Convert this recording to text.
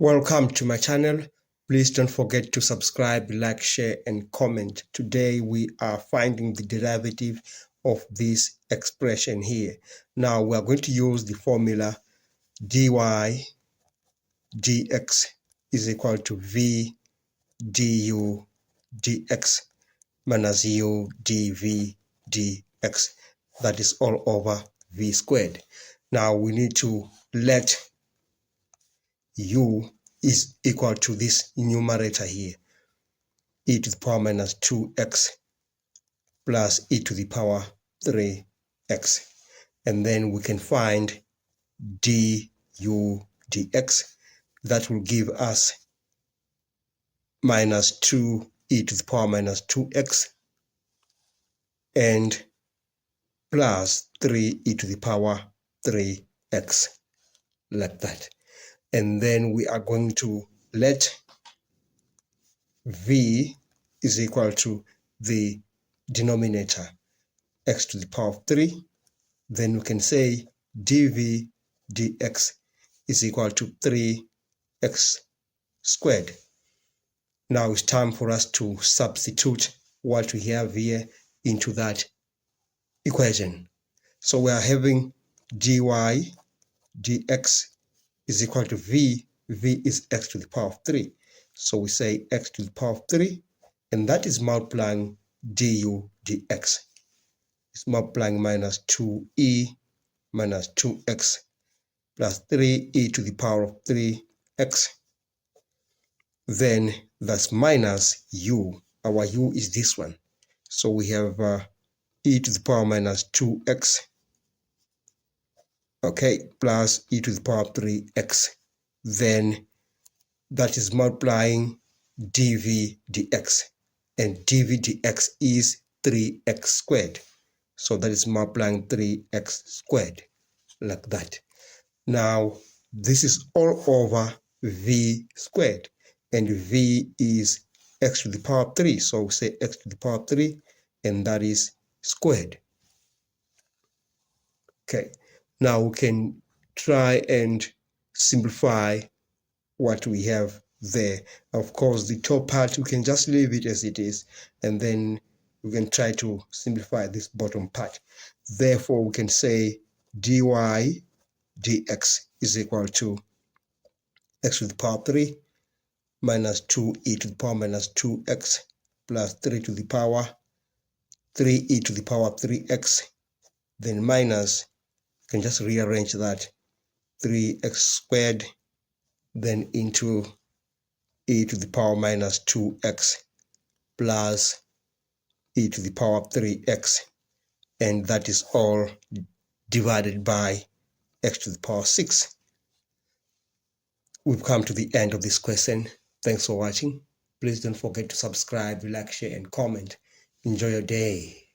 Welcome to my channel. Please don't forget to subscribe, like, share, and comment. Today we are finding the derivative of this expression here. Now we are going to use the formula dy dx is equal to v du dx minus u dv dx. That is all over v squared. Now we need to let u is equal to this numerator here, e to the power minus 2x plus e to the power 3x. And then we can find du dx. That will give us minus 2e to the power minus 2x and plus 3e to the power 3x, like that. And then we are going to let v is equal to the denominator, x to the power of 3. Then we can say dv dx is equal to 3x squared. Now it's time for us to substitute what we have here into that equation. So we are having dy dx is equal to v is x to the power of 3. So we say x to the power of 3, and that is multiplying du dx. It's multiplying minus 2e minus 2x plus 3e to the power of 3x. Then that's minus u. Our u is this one. So we have e to the power minus 2x, okay, plus e to the power of 3x. Then that is multiplying dv dx, and dv dx is 3x squared. So that is multiplying 3x squared, like that. Now this is all over v squared, and v is x to the power of 3. So we say x to the power of 3, and that is squared. Okay, now we can try and simplify what we have there. Of course, the top part, we can just leave it as it is, and then we can try to simplify this bottom part. Therefore, we can say dy dx is equal to x to the power of 3 minus 2e to the power minus 2x plus 3 to the power 3e to the power of 3x, then minus, you can just rearrange that, 3x squared, then into e to the power minus 2x plus e to the power of 3x, and that is all divided by x to the power 6. We've come to the end of this question. Thanks for watching. Please don't forget to subscribe, like, share, and comment. Enjoy your day.